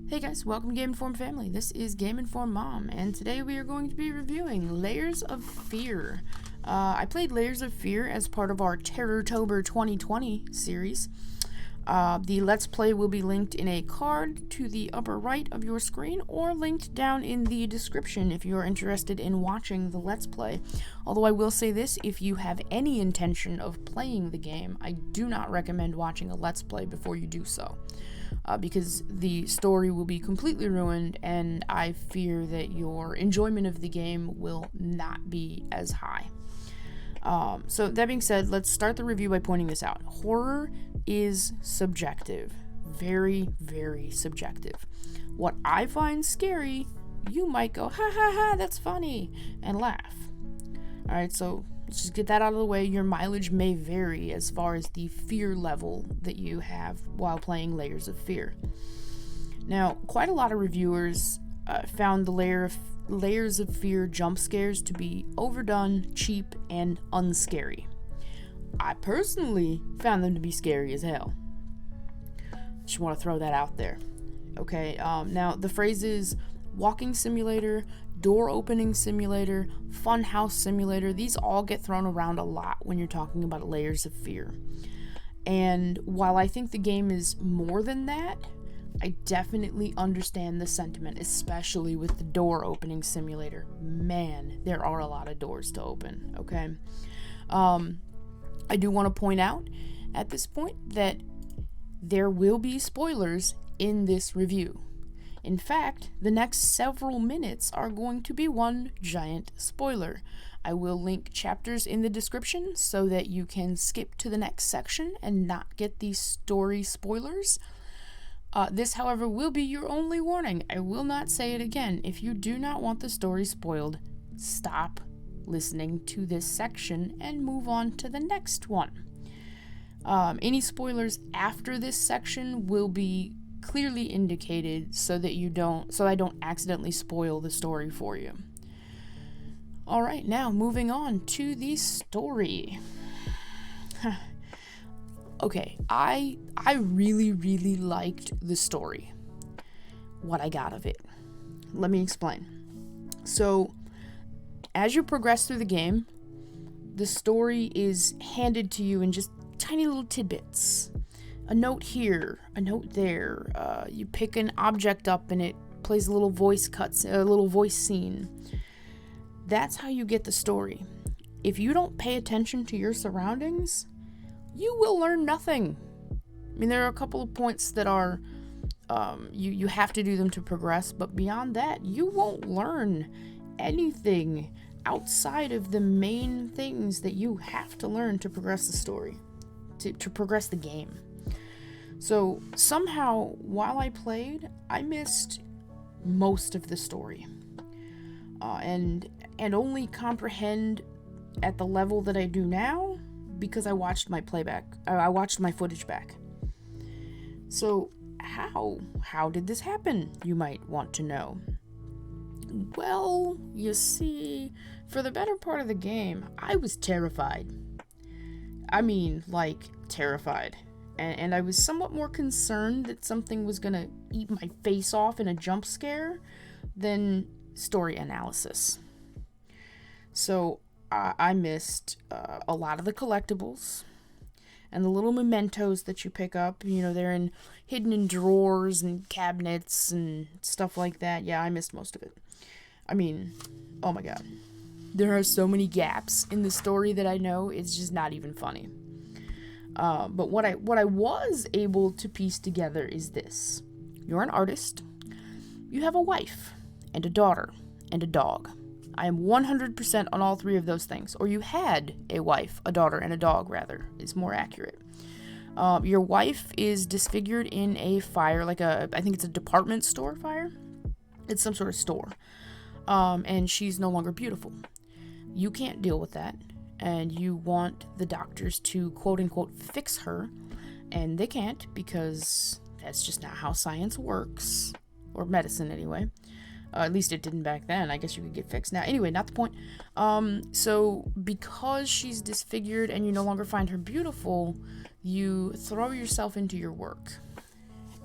Hey guys, welcome to Game Informed Family. This is Game Informed Mom, and today we are going to be reviewing Layers of Fear. I played Layers of Fear as part of our Terrortober 2020 series. The Let's Play will be linked in a card to the upper right of your screen or linked down in the description if you are interested in watching the Let's Play. Although I will say this, if you have any intention of playing the game, I do not recommend watching a Let's Play before you do so. Because the story will be completely ruined, and I fear that your enjoyment of the game will not be as high. So that being said, let's start the review by pointing this out. Horror is subjective. Very, very subjective. What I find scary, you might go, ha ha ha, that's funny, and laugh. Alright, so let's just get that out of the way. Your mileage may vary as far as the fear level that you have while playing Layers of Fear. Now, quite a lot of reviewers found the Layers of Fear jump scares to be overdone, cheap, and unscary. I personally found them to be scary as hell. Just want to throw that out there. Okay, now the phrases walking simulator, door opening simulator, fun house simulator, these all get thrown around a lot when you're talking about Layers of Fear. And while I think the game is more than that, I definitely understand the sentiment, especially with the door opening simulator. Man, there are a lot of doors to open, okay? I do want to point out at this point that there will be spoilers in this review. In fact, the next several minutes are going to be one giant spoiler. I will link chapters in the description so that you can skip to the next section and not get these story spoilers. This, however, will be your only warning. I will not say it again. If you do not want the story spoiled, stop listening to this section and move on to the next one. Any spoilers after this section will be clearly indicated so that I don't accidentally spoil the story for you. Alright, now moving on to the story. Okay, I really, really liked the story. What I got of it. Let me explain. So, as you progress through the game, the story is handed to you in just tiny little tidbits. A note here, a note there. You pick an object up and it plays a little voice scene. That's how you get the story. If you don't pay attention to your surroundings, you will learn nothing. I mean, there are a couple of points that are you have to do them to progress, but beyond that, you won't learn anything outside of the main things that you have to learn to progress the story, to progress the game. So somehow, while I played, I missed most of the story, and only comprehend at the level that I do now because I watched my footage back. So how did this happen, you might want to know? Well, you see, for the better part of the game, I was terrified. I mean, like, terrified. And I was somewhat more concerned that something was gonna eat my face off in a jump scare than story analysis. So I missed a lot of the collectibles and the little mementos that you pick up. You know, they're hidden in drawers and cabinets and stuff like that. Yeah, I missed most of it. I mean, oh my god. There are so many gaps in the story that I know it's just not even funny. But what I was able to piece together is this. You're an artist. You have a wife and a daughter and a dog. I am 100% on all three of those things. Or you had a wife, a daughter, and a dog, rather, is more accurate. Your wife is disfigured in a fire, I think it's a department store fire. It's some sort of store. And she's no longer beautiful. You can't deal with that. And you want the doctors to quote-unquote fix her, and they can't because that's just not how science works, or medicine anyway. At least it didn't back then. I guess you could get fixed now. Anyway, not the point. So because she's disfigured and you no longer find her beautiful, you throw yourself into your work.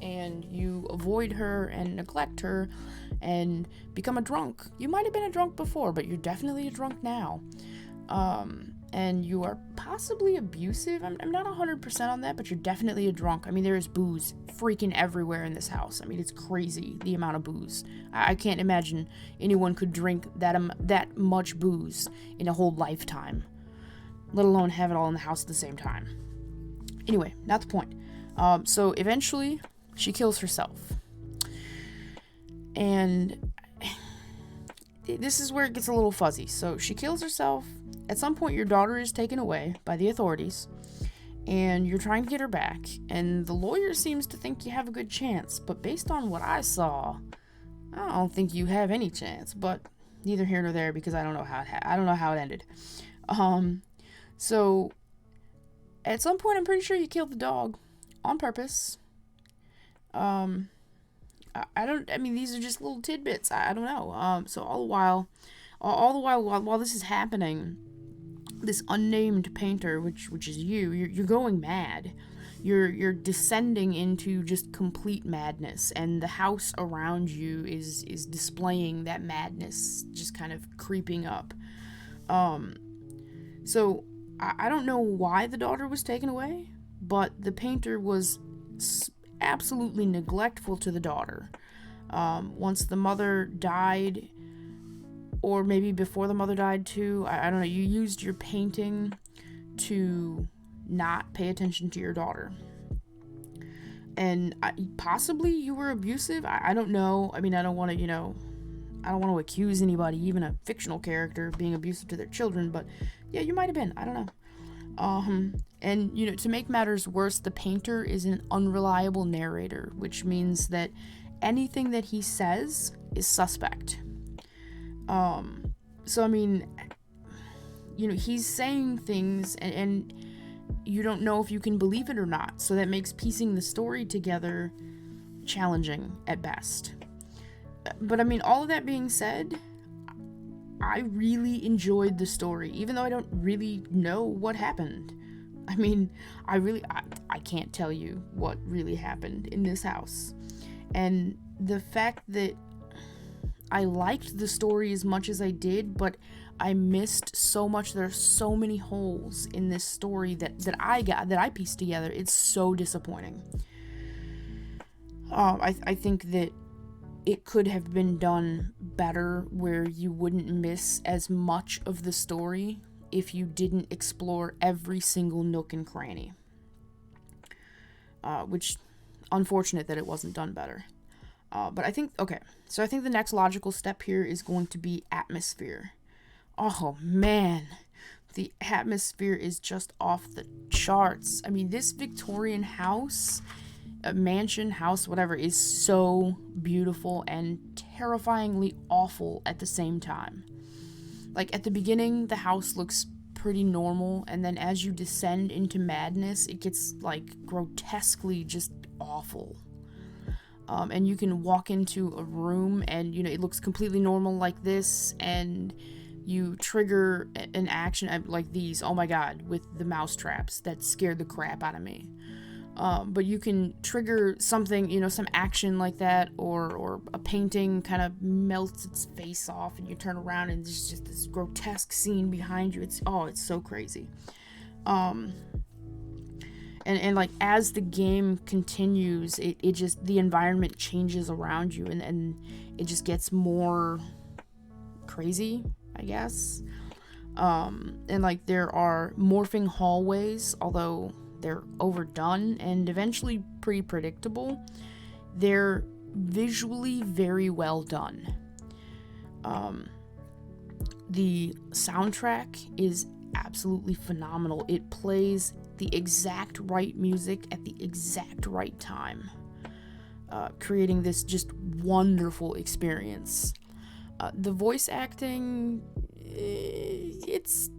and you avoid her and neglect her and become a drunk. You might have been a drunk before, but you're definitely a drunk now. And you are possibly abusive. I'm not 100% on that, but you're definitely a drunk. I mean, there is booze freaking everywhere in this house. I mean, it's crazy, the amount of booze. I can't imagine anyone could drink that much booze in a whole lifetime, let alone have it all in the house at the same time. Anyway, not the point. So eventually, she kills herself. And this is where it gets a little fuzzy. So she kills herself. At some point, your daughter is taken away by the authorities, and you're trying to get her back, and the lawyer seems to think you have a good chance, but based on what I saw, I don't think you have any chance, but neither here nor there, because I don't know how it ended. So, at some point, I'm pretty sure you killed the dog on purpose. I mean, these are just little tidbits. I don't know. So all the while while this is happening, this unnamed painter, which is you're going mad. You're descending into just complete madness, and the house around you is displaying that madness, just kind of creeping up. So I don't know why the daughter was taken away, but the painter was absolutely neglectful to the daughter. Once the mother died, or maybe before the mother died too, I don't know, you used your painting to not pay attention to your daughter. And possibly you were abusive. I don't know. I mean, I don't want to accuse anybody, even a fictional character, of being abusive to their children, but yeah, you might have been. I don't know. And, to make matters worse, the painter is an unreliable narrator, which means that anything that he says is suspect. So, I mean, he's saying things and you don't know if you can believe it or not. So that makes piecing the story together challenging at best. But I mean, all of that being said, I really enjoyed the story, even though I don't really know what happened. I mean, I can't tell you what really happened in this house. And the fact that I liked the story as much as I did, but I missed so much. There are so many holes in this story that I pieced together. It's so disappointing. I think that it could have been done better, where you wouldn't miss as much of the story if you didn't explore every single nook and cranny. Which, unfortunate that it wasn't done better. But I think the next logical step here is going to be atmosphere. Oh man, the atmosphere is just off the charts. I mean, this Victorian house, mansion, house, whatever, is so beautiful and terrifyingly awful at the same time. Like, at the beginning, the house looks pretty normal, and then as you descend into madness, it gets, like, grotesquely just awful. And you can walk into a room and, it looks completely normal like this, and you trigger an action like these, oh my god, with the mouse traps that scared the crap out of me. But you can trigger something, some action like that, or a painting kind of melts its face off and you turn around and there's just this grotesque scene behind you. It's so crazy. And like, as the game continues, it just, the environment changes around you, and it just gets more crazy, I guess. And like, there are morphing hallways, although they're overdone and eventually pretty predictable. They're visually very well done. The soundtrack is absolutely phenomenal. It plays the exact right music at the exact right time, creating this just wonderful experience. The voice acting, it's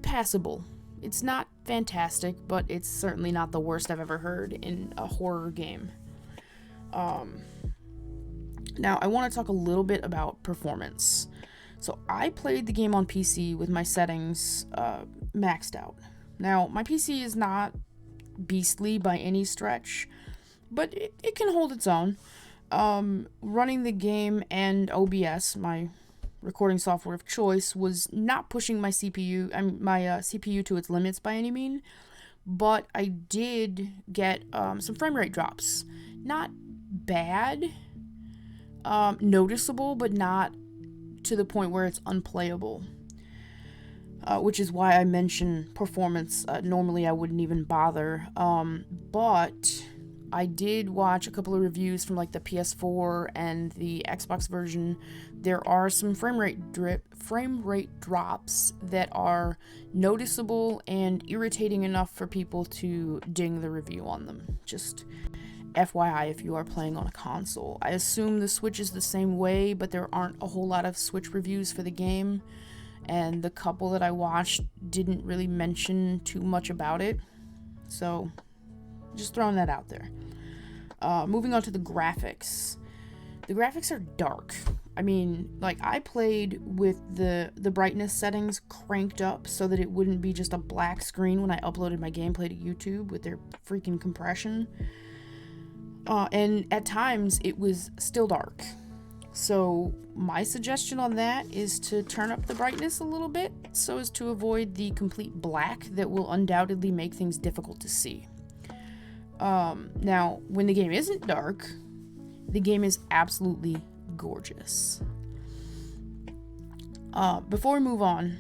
passable. It's not fantastic, but it's certainly not the worst I've ever heard in a horror game. Now, I want to talk a little bit about performance. So, I played the game on PC with my settings maxed out. Now, my PC is not beastly by any stretch, but it can hold its own. Running the game and OBS, my recording software of choice, was not pushing my CPU to its limits by any mean, but I did get some frame rate drops. Not bad, noticeable, but not to the point where it's unplayable. Which is why I mention performance. Normally I wouldn't even bother, but I did watch a couple of reviews from like the PS4 and the Xbox version. There are some frame rate drops that are noticeable and irritating enough for people to ding the review on them. Just FYI if you are playing on a console. I assume the Switch is the same way, but there aren't a whole lot of Switch reviews for the game, and the couple that I watched didn't really mention too much about it. So just throwing that out there. Moving on to the graphics. The graphics are dark. I mean, like, I played with the brightness settings cranked up so that it wouldn't be just a black screen when I uploaded my gameplay to YouTube with their freaking compression. And at times, it was still dark. So my suggestion on that is to turn up the brightness a little bit so as to avoid the complete black that will undoubtedly make things difficult to see. Now, when the game isn't dark, the game is absolutely gorgeous. Before we move on,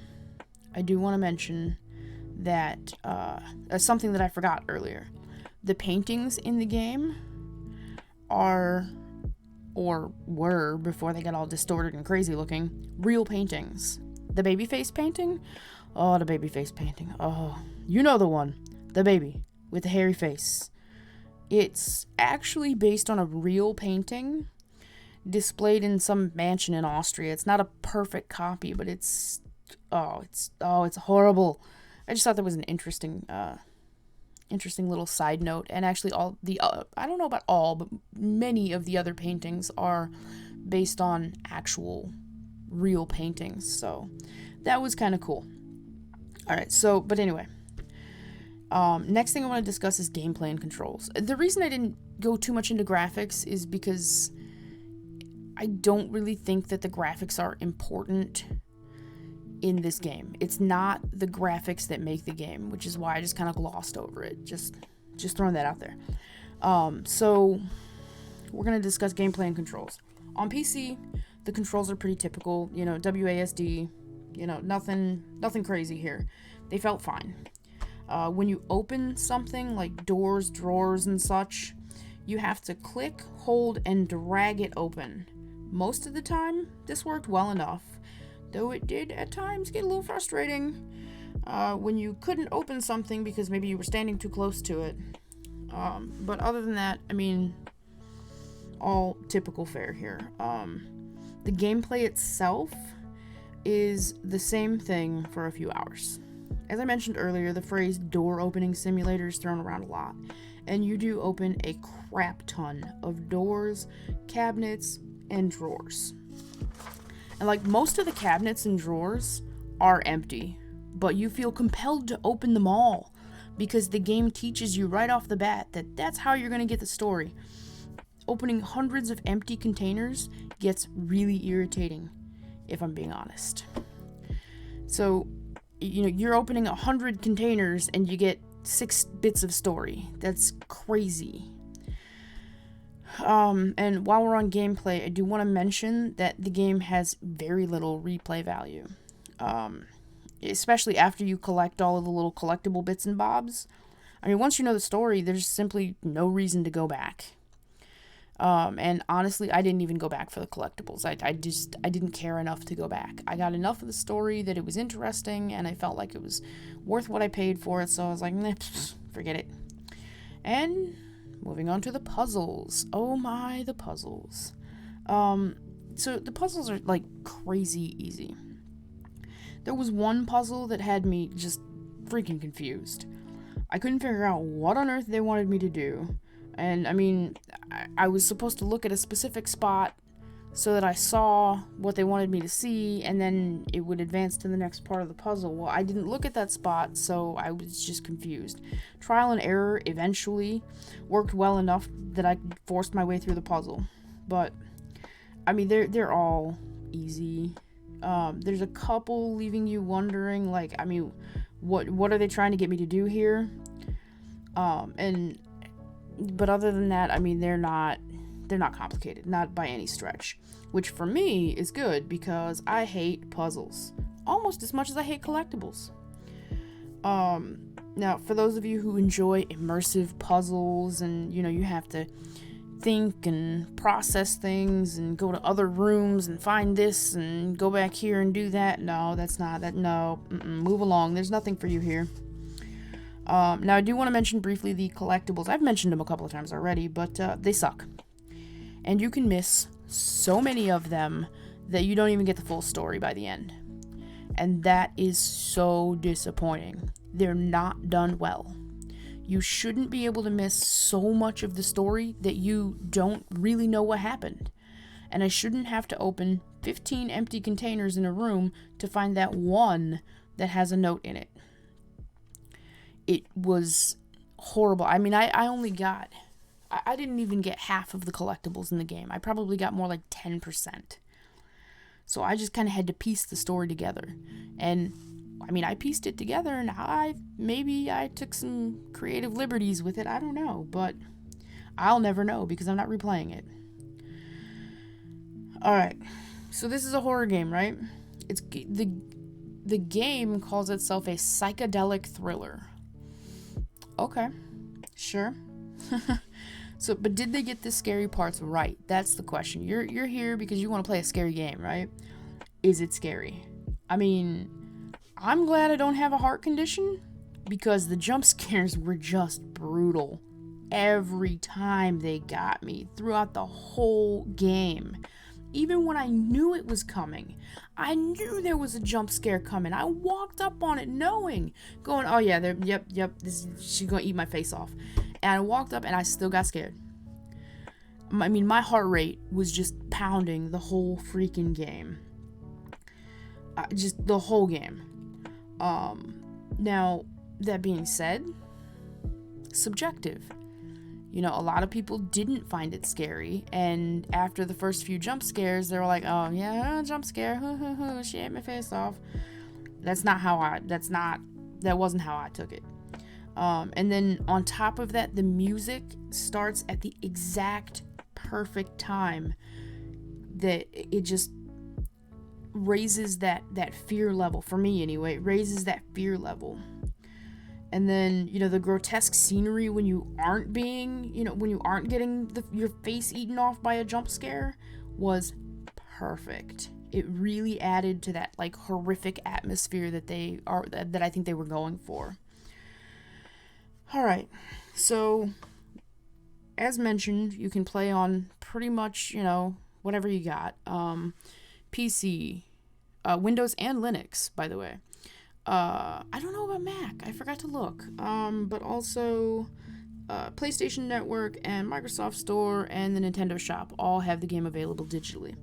I do want to mention that something that I forgot earlier. The paintings in the game are, or were, before they got all distorted and crazy looking, real paintings. The baby face painting? Oh, the baby face painting. Oh, you know the one. The baby with the hairy face. It's actually based on a real painting displayed in some mansion in Austria. It's not a perfect copy, but it's horrible. I just thought that was an interesting little side note. And actually all the I don't know about all, but many of the other paintings are based on actual real paintings. So that was kind of cool. All right, but anyway, next thing I want to discuss is gameplay and controls. The reason I didn't go too much into graphics is because I don't really think that the graphics are important in this game. It's not the graphics that make the game, which is why I just kind of glossed over it. Just throwing that out there. So we're going to discuss gameplay and controls. On PC, the controls are pretty typical, WASD, nothing crazy here. They felt fine. When you open something like doors, drawers, and such, you have to click, hold, and drag it open. Most of the time, this worked well enough, though it did at times get a little frustrating when you couldn't open something because maybe you were standing too close to it. But other than that, I mean, all typical fare here. The gameplay itself is the same thing for a few hours. As I mentioned earlier, the phrase door opening simulator is thrown around a lot, and you do open a crap ton of doors, cabinets, and drawers. And like most of the cabinets and drawers are empty, but you feel compelled to open them all because the game teaches you right off the bat that that's how you're going to get the story. Opening hundreds of empty containers gets really irritating, if I'm being honest. So, you're opening 100 containers and you get 6 bits of story. That's crazy. And while we're on gameplay, I do want to mention that the game has very little replay value. Especially after you collect all of the little collectible bits and bobs. I mean, once you know the story, there's simply no reason to go back. And honestly, I didn't even go back for the collectibles. I didn't care enough to go back. I got enough of the story that it was interesting, and I felt like it was worth what I paid for it, so I was like, nah, forget it. And moving on to the puzzles. Oh my, the puzzles. So the puzzles are, like, crazy easy. There was one puzzle that had me just freaking confused. I couldn't figure out what on earth they wanted me to do. And, I mean, I was supposed to look at a specific spot, so that I saw what they wanted me to see, and then it would advance to the next part of the puzzle. Well, I didn't look at that spot, so I was just confused. Trial and error eventually worked well enough that I forced my way through the puzzle. But, I mean, they're all easy. There's a couple leaving you wondering, like, I mean, what are they trying to get me to do here? But other than that, I mean, they're not complicated, not by any stretch, which for me is good because I hate puzzles almost as much as I hate collectibles. Now, for those of you who enjoy immersive puzzles and, you know, you have to think and process things and go to other rooms and find this and go back here and do that, no, that's not that. No, move along. There's nothing for you here. Now, I do want to mention briefly the collectibles. I've mentioned them a couple of times already, but they suck. And you can miss so many of them that you don't even get the full story by the end. And that is so disappointing. They're not done well. You shouldn't be able to miss so much of the story that you don't really know what happened. And I shouldn't have to open 15 empty containers in a room to find that one that has a note in it. It was horrible. I mean, I didn't even get half of the collectibles in the game. I probably got more like 10%. So I just kind of had to piece the story together. And, I mean, I pieced it together, and maybe I took some creative liberties with it. I don't know, but I'll never know because I'm not replaying it. Alright, so this is a horror game, right? It's the game calls itself a psychedelic thriller. Okay, sure. So, but did they get the scary parts right? That's the question. You're here because you want to play a scary game, right? Is it scary? I mean, I'm glad I don't have a heart condition because the jump scares were just brutal. Every time they got me throughout the whole game. Even when I knew it was coming, I knew there was a jump scare coming. I walked up on it knowing, going, oh yeah, she's gonna eat my face off. And I walked up and I still got scared. I mean, my heart rate was just pounding the whole freaking game. Just the whole game. Now, that being said, subjective. You know, a lot of people didn't find it scary, and after the first few jump scares, they were like, oh yeah, jump scare, she ate my face off. That wasn't how I took it. And then on top of that, the music starts at the exact perfect time that it just raises that fear level, for me anyway. It raises that fear level. And then, you know, the grotesque scenery when you aren't getting your face eaten off by a jump scare was perfect. It really added to that, like, horrific atmosphere that I think they were going for. Alright, so, as mentioned, you can play on pretty much, you know, whatever you got. PC, Windows and Linux, by the way. I don't know about Mac. I forgot to look. But also, PlayStation Network and Microsoft Store and the Nintendo Shop all have the game available digitally.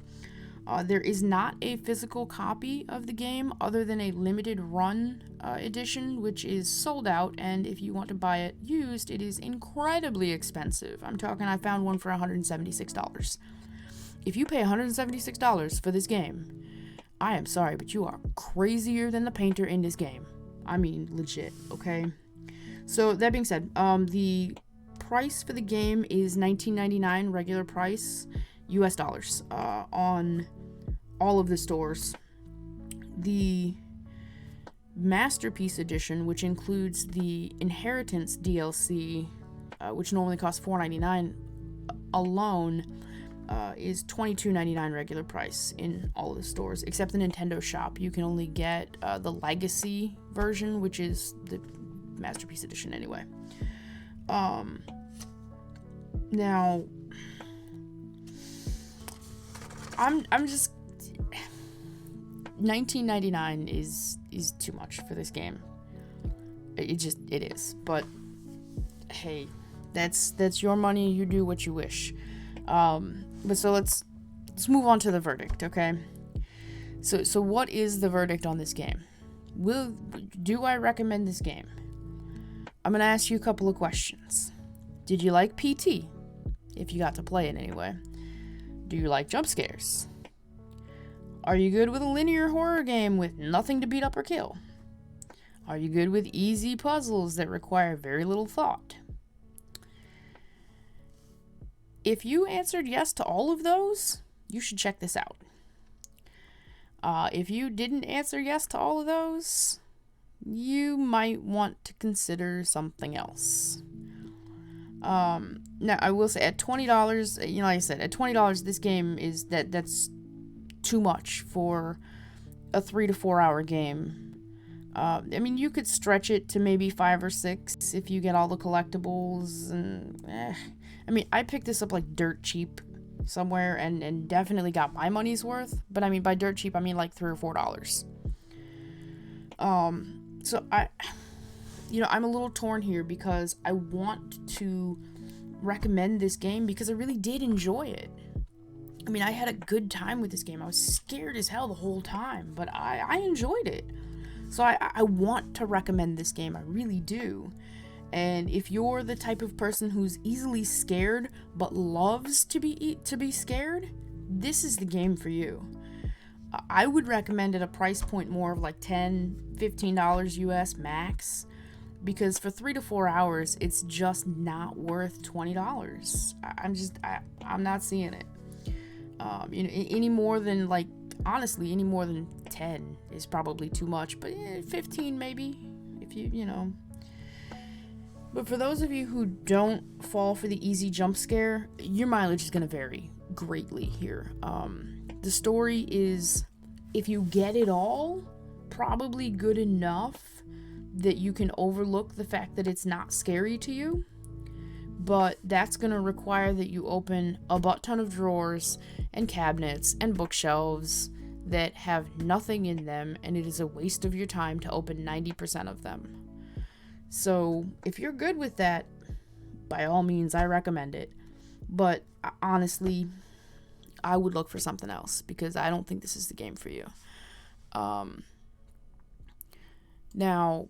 There is not a physical copy of the game other than a limited run edition, which is sold out, and if you want to buy it used, it is incredibly expensive. I'm talking, I found one for $176. If you pay $176 for this game, I am sorry, but you are crazier than the painter in this game. I mean, legit, okay? So, that being said, the price for the game is $19.99 regular price, US dollars, on all of the stores. The Masterpiece Edition, which includes the Inheritance DLC, which normally costs $4.99 alone, is $22.99 regular price in all of the stores, except the Nintendo Shop. You can only get the Legacy version, which is the Masterpiece Edition anyway. Now, I'm just $19.99 is too much for this game. It is. But hey, that's your money. You do what you wish. But so let's let's move on to the verdict, okay? So what is the verdict on this game? Do I recommend this game? I'm gonna ask you a couple of questions. Did you like PT? If you got to play it anyway. Do you like jump scares? Are you good with a linear horror game with nothing to beat up or kill? Are you good with easy puzzles that require very little thought? If you answered yes to all of those, you should check this out. If you didn't answer yes to all of those, you might want to consider something else. Now, I will say at $20, like I said, at $20, this game is that's too much for a 3 to 4 hour game. I mean, you could stretch it to maybe 5 or 6 if you get all the collectibles. And I mean, I picked this up like dirt cheap somewhere and definitely got my money's worth. But I mean, by dirt cheap, I mean like $3 or $4. So I'm a little torn here because I want to recommend this game because I really did enjoy it. I mean, I had a good time with this game. I was scared as hell the whole time, but I enjoyed it. So I want to recommend this game. I really do. And if you're the type of person who's easily scared but loves to be scared, this is the game for you. I would recommend at a price point more of like $10, $15 US max, because for 3 to 4 hours, it's just not worth $20. I'm not seeing it. Any more than like, honestly, any more than 10 is probably too much, but 15 maybe, if you know. But for those of you who don't fall for the easy jump scare, your mileage is going to vary greatly here. The story is, if you get it all, probably good enough that you can overlook the fact that it's not scary to you. But that's going to require that you open a butt ton of drawers and cabinets and bookshelves that have nothing in them, and it is a waste of your time to open 90% of them. So if you're good with that, by all means, I recommend it. But honestly, I would look for something else because I don't think this is the game for you. Now,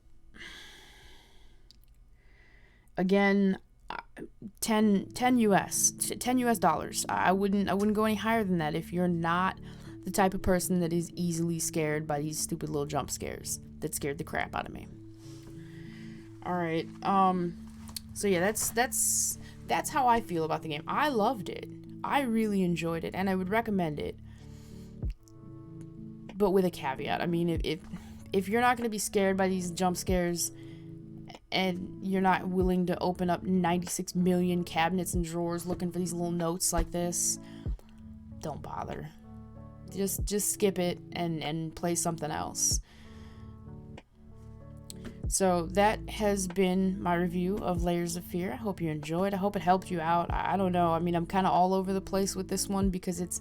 again, 10 US dollars. I wouldn't go any higher than that if you're not the type of person that is easily scared by these stupid little jump scares that scared the crap out of me. All right. So yeah, that's how I feel about the game. I loved it. I really enjoyed it, and I would recommend it. But with a caveat. I mean, if you're not going to be scared by these jump scares, and you're not willing to open up 96 million cabinets and drawers looking for these little notes like this, don't bother. Just skip it and play something else. So that has been my review of Layers of Fear. I hope you enjoyed. I hope it helped you out. I don't know. I mean, I'm kind of all over the place with this one because it's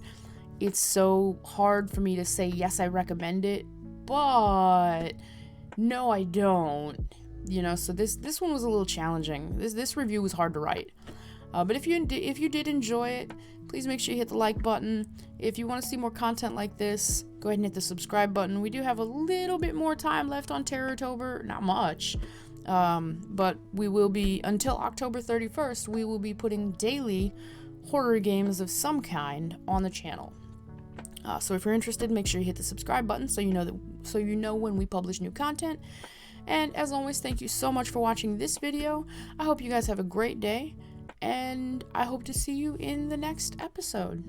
so hard for me to say yes, I recommend it, but no, I don't. So this one was a little challenging. This review was hard to write. But if you did enjoy it, please make sure you hit the like button. If you want to see more content like this, go ahead and hit the subscribe button. We do have a little bit more time left on Terrortober. Not much. But we will be, until October 31st, we will be putting daily horror games of some kind on the channel. So if you're interested, make sure you hit the subscribe button so you know when we publish new content. And as always, thank you so much for watching this video. I hope you guys have a great day, and I hope to see you in the next episode.